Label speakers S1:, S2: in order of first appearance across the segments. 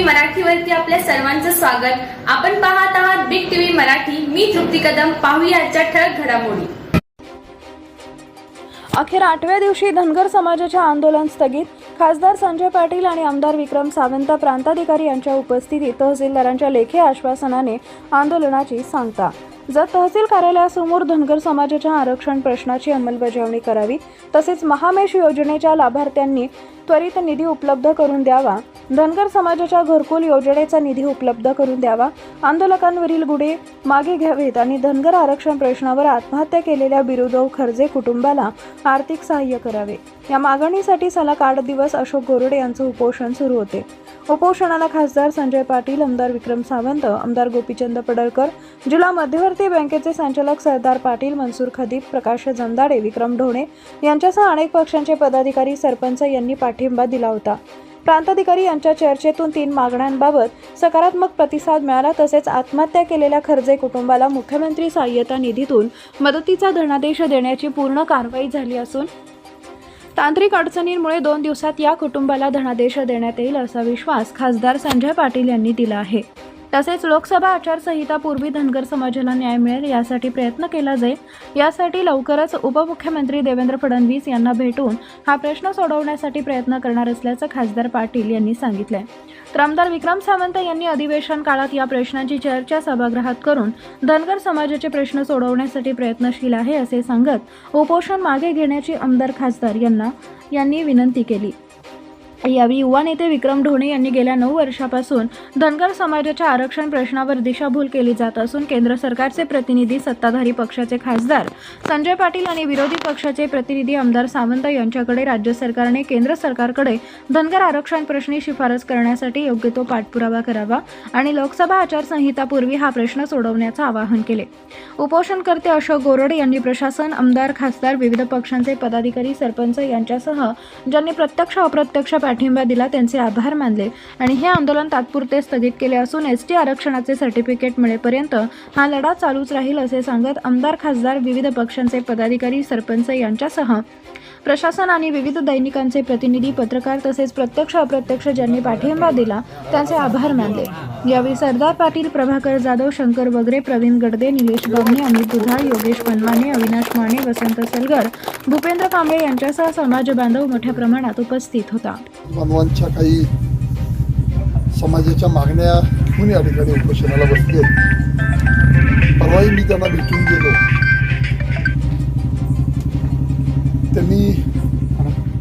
S1: मराठीवरती आपल्या सर्वांचं स्वागत. आपण पाहत आहात बिग टीव्ही मराठी. मी तृप्ती कदम. पाहूया आजच्या ठळक घडामोडी.
S2: अखेर 8व्या दिवशी धनगर समाजाचे आंदोलन स्थगित. खासदार संजय पाटील आणि आमदार विक्रम सावंत प्रांताधिकारी यांच्या उपस्थितीत तहसीलदारांच्या लेखी आश्वासनाने आंदोलनाची सांगता. जर तहसील कार्यालयासमोर धनगर समाजाच्या आरक्षण प्रश्नाची अंमलबजावणी करावी, तसेच महामेश योजनेच्या लाभार्थ्यांनी त्वरित निधी उपलब्ध करून द्यावा, धनगर समाजाच्या घरकुल योजनेचा निधी उपलब्ध करून द्यावा, आंदोलकांवरील गुन्हे मागे घ्यावेत आणि धनगर आरक्षण प्रश्नावर आत्महत्या केलेल्या बिरुदेव खर्जे कुटुंबाला आर्थिक सहाय्य करावे, या मागणीसाठी सलग 8 दिवस अशोक गोरडे यांचं उपोषण सुरू होते. उपोषणाला खासदार संजय पाटील, आमदार विक्रम सावंत, आमदार गोपीचंद पडळकर, जिल्हा मध्यवर्ती बँकेचे संचालक सरदार पाटील, मनसूर खदीब, प्रकाश जमदाडे, विक्रम ढोणे यांच्यासह अनेक पक्षांचे पदाधिकारी, सरपंच यांनी पाठिंबा दिला होता. प्रांताधिकारी यांच्या चर्चेतून 3 मागण्यांबाबत सकारात्मक प्रतिसाद मिळाला. तसेच आत्महत्या केलेल्या खर्जे कुटुंबाला मुख्यमंत्री सहाय्यता निधीतून मदतीचा धनादेश देण्याची पूर्ण कारवाई झाली असून तांत्रिक अडचणींमुळे 2 दिवसात या कुटुंबाला धनादेश देण्यात येईल असा विश्वास खासदार संजय पाटील यांनी दिला आहे. तसेच लोकसभा आचारसंहितापूर्वी धनगर समाजाला न्याय मिळेल यासाठी प्रयत्न केला जाईल. यासाठी लवकरच उपमुख्यमंत्री देवेंद्र फडणवीस यांना भेटून हा प्रश्न सोडवण्यासाठी प्रयत्न करणार असल्याचं खासदार पाटील यांनी सांगितलंय. तर आमदार विक्रम सावंत यांनी अधिवेशन काळात या प्रश्नांची चर्चा सभागृहात करून धनगर समाजाचे प्रश्न सोडवण्यासाठी प्रयत्नशील आहे असे सांगत उपोषण मागे घेण्याची आमदार खासदार यांनी विनंती केली. यावेळी युवा नेते विक्रम ढोणे यांनी गेल्या 9 वर्षापासून धनगर समाजाच्या आरक्षण प्रश्नावर दिशाभूल केली जात असून केंद्र सरकारचे प्रतिनिधी, सत्ताधारी पक्षाचे खासदार संजय पाटील आणि विरोधी पक्षाचे प्रतिनिधी आमदार सावंत यांच्याकडे राज्य सरकारने केंद्र सरकारकडे धनगर आरक्षण प्रश्नी शिफारस करण्यासाठी योग्य तो पाठपुरावा करावा आणि लोकसभा आचारसंहितापूर्वी हा प्रश्न सोडवण्याचं आवाहन केले. उपोषणकर्ते अशोक गोरडे यांनी प्रशासन, आमदार, खासदार, विविध पक्षांचे पदाधिकारी, सरपंच यांच्यासह ज्यांनी प्रत्यक्ष अप्रत्यक्ष पाठिंबा दिला त्यांचे आभार मानले आणि हे आंदोलन तात्पुरते स्थगित केले असून एसटी आरक्षणाचे सर्टिफिकेट मिळेपर्यंत हा लढा चालूच राहील असे सांगत आमदार, खासदार, विविध पक्षांचे पदाधिकारी, सरपंच यांच्यासह प्रशासन आणि विविध दैनिकांचे प्रतिनिधी, पत्रकार तसेच प्रत्यक्ष अप्रत्यक्ष ज्यांनी पाठिंबा दिला त्यांचे आभार मानले. यावेळी सरदार पाटील, प्रभाकर जाधव, शंकर वगरे, प्रवीण गडदे, निलेश बावणे, अमित दुधाळ, योगेश पनमाने, अविनाश माने, वसंत सलगर, भूपेंद्र कांबळे यांच्यासह समाज बांधव मोठ्या प्रमाणात उपस्थित होता.
S3: मानवांच्या काही समाजाच्या मागण्या घेऊन या ठिकाणी उपोषणाला बसले. परवाही मी त्यांना भेटून गेलो. त्यांनी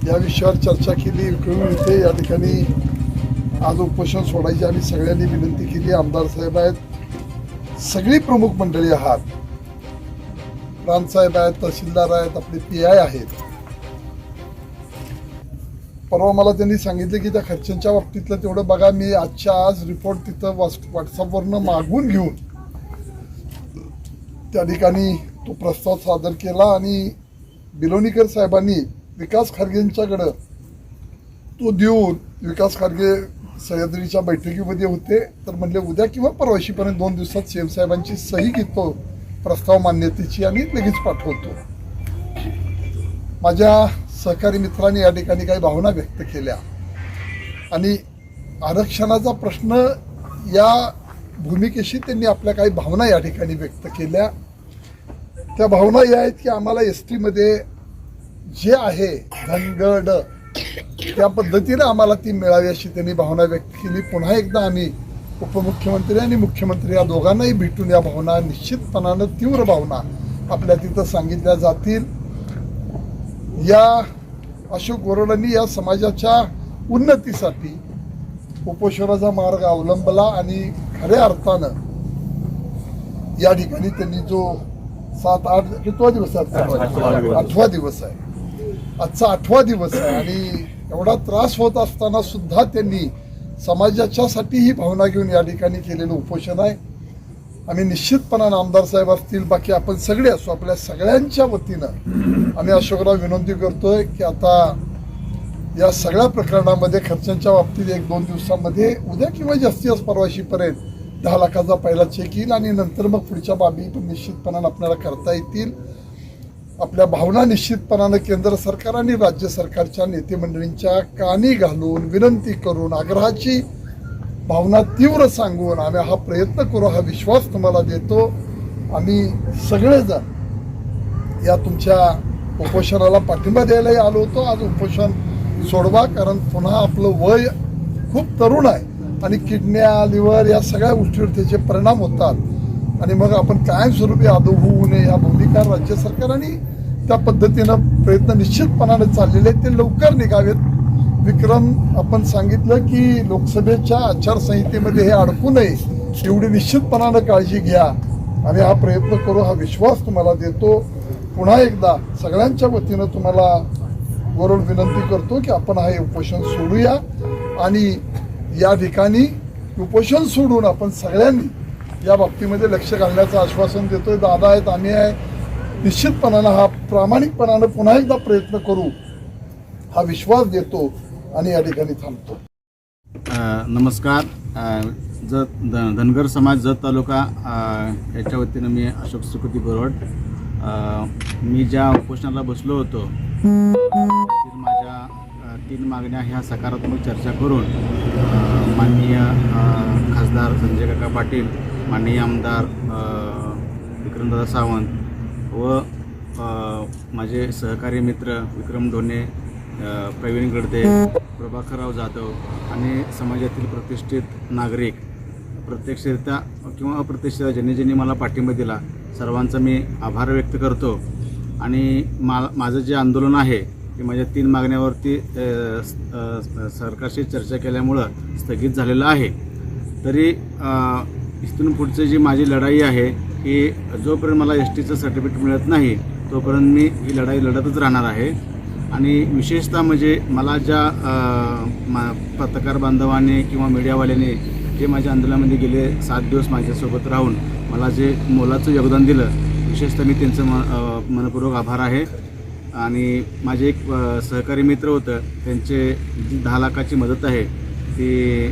S3: या विषयावर चर्चा केली. विक्रम इथे या ठिकाणी आज उपोषण सोडायचे आणि सगळ्यांनी विनंती केली. आमदार साहेब आहेत, सगळी प्रमुख मंडळी आहात, प्रांतसाहेब आहेत, तहसीलदार आहेत, आपले PI आहेत. परवा मला त्यांनी सांगितलं की त्या खर्चांच्या बाबतीतलं तेवढं बघा, मी आजच्या आज रिपोर्ट तिथं व्हॉट्सअपवरनं मागवून घेऊन त्या ठिकाणी तो प्रस्ताव सादर केला आणि बिलोणीकर साहेबांनी विकास खारगेंच्याकडं तो देऊन, विकास खारगे सह्याद्रीच्या बैठकीमध्ये होते, तर म्हणले उद्या किंवा परवाशीपर्यंत 2 दिवसात CM साहेबांची सही घेतो प्रस्ताव मान्यतेची आणि लगेच पाठवतो. माझ्या सहकारी मित्रांनी या ठिकाणी काही भावना व्यक्त केल्या आणि आरक्षणाचा प्रश्न या भूमिकेशी त्यांनी आपल्या काही भावना या ठिकाणी व्यक्त केल्या. त्या भावना या आहेत की आम्हाला ST मध्ये जे आहे धनगड त्या पद्धतीने आम्हाला ती मिळावी अशी त्यांनी भावना व्यक्त केली. पुन्हा एकदा आम्ही उपमुख्यमंत्री आणि मुख्यमंत्री या दोघांनाही भेटून या भावना निश्चितपणानं तीव्र भावना आपल्या तिथं सांगितल्या जातील. या अशोक गोरडांनी या समाजाच्या उन्नतीसाठी उपोषणाचा मार्ग अवलंबला आणि खऱ्या अर्थानं या ठिकाणी त्यांनी जो 7-8 कितवा दिवस आहे, 8वा दिवस आहे, आजचा 8वा दिवस आहे आणि एवढा त्रास होत असताना सुद्धा त्यांनी समाजाच्यासाठी ही भावना घेऊन या ठिकाणी केलेलं उपोषण आहे. आम्ही निश्चितपणानं आमदार साहेब असतील, बाकी आपण सगळे असो, आपल्या सगळ्यांच्या वतीनं आम्ही अशोकराव विनंती करतोय की आता या सगळ्या प्रकरणामध्ये खर्चांच्या बाबतीत 1-2 दिवसामध्ये उद्या किंवा जास्तीत जास्त परवाशीपर्यंत 10 लाखाचा पहिला चेक येईल आणि नंतर मग पुढच्या बाबी पण निश्चितपणानं आपल्याला करता येतील. आपल्या भावना निश्चितपणानं केंद्र सरकार आणि राज्य सरकारच्या नेते मंडळींच्या कानी घालून विनंती करून आग्रहाची भावना तीव्र सांगून आम्ही हा प्रयत्न करू, हा विश्वास तुम्हाला देतो. आम्ही सगळेजण या तुमच्या उपोषणाला पाठिंबा द्यायलाही आलो होतो. आज उपोषण सोडवा, कारण पुन्हा आपलं वय खूप तरुण आहे आणि किडन्या, लिव्हर या सगळ्या गोष्टीवर त्याचे परिणाम होतात आणि मग आपण कायमस्वरूपी आदो होऊ नये या भूमिका राज्य सरकार आणि त्या पद्धतीनं प्रयत्न निश्चितपणाने चाललेले आहेत, ते लवकर निघावेत. विक्रम, आपण सांगितलं की लोकसभेच्या आचारसंहितेमध्ये हे अडकू नये एवढी निश्चितपणानं काळजी घ्या. आम्ही हा प्रयत्न करू, हा विश्वास तुम्हाला देतो. पुन्हा एकदा सगळ्यांच्या वतीनं तुम्हाला वरून विनंती करतो की आपण हे उपोषण सोडूया आणि या ठिकाणी उपोषण सोडून आपण सगळ्यांनी या बाबतीमध्ये लक्ष घालण्याचं आश्वासन देतोय. दादा आहेत, आम्ही आहे, निश्चितपणानं हा प्रामाणिकपणानं पुन्हा एकदा प्रयत्न करू हा विश्वास देतो आणि या ठिकाणी थांबतो.
S4: नमस्कार. धनगर समाज जत तालुका याच्या वतीनं मी अशोक सुकृती बोरवड. मी ज्या उपोषणाला बसलो होतो त्यातील माझ्या 3 मागण्या ह्या सकारात्मक चर्चा करून माननीय खासदार संजय काका पाटील, माननीय आमदार विक्रमदादा सावंत व माझे सहकारी मित्र विक्रम ढोणे, प्रवीण गडदे, प्रभाकरराव जाधव आणि समाजातील प्रतिष्ठित नागरिक प्रत्यक्षरित्या किंवा अप्रत्यक्षरित्या ज्यांनी मला पाठिंबा दिला सर्वांचा मी आभार व्यक्त करतो. आणि माझं जे आंदोलन आहे ते माझ्या 3 मागण्यावरती सरकारशी चर्चा केल्यामुळं स्थगित झालेलं आहे. तरी इथून पुढची जी माझी लढाई आहे की जोपर्यंत मला STचं सर्टिफिकेट मिळत नाही तोपर्यंत मी ही लढाई लढतच राहणार आहे. आणि विशेषतः म्हणजे मला ज्या पत्रकार बांधवांनी किंवा मीडियावाल्यांनी जे माझ्या आंदोलनामध्ये गेले 7 दिवस माझ्यासोबत राहून मला जे मोलाचं योगदान दिलं, विशेषतः मी त्यांचं मनपूर्वक आभार आहे. आणि माझे एक सहकारी मित्र होतं, त्यांचे जी 10 लाखाची मदत आहे ती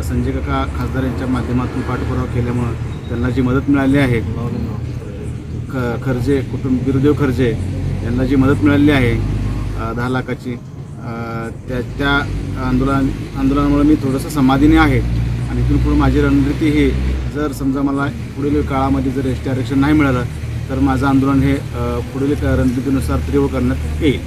S4: संजय काका खासदार यांच्या माध्यमातून पाठपुरावा केल्यामुळं त्यांना जी मदत मिळाली आहे, खर्जे बिरुदेव खर्जे यांना जी मदत मिळाली आहे 10 लाखाची, त्या आंदोलनामुळे मी थोडंसं समाधानी आहे. आणि इथून पुढे माझी रणनीती ही, जर समजा मला पुढील काळामध्ये जर ST आरक्षण नाही मिळालं तर माझं आंदोलन हे पुढील रणनीतीनुसार तीव्र करण्यात येईल.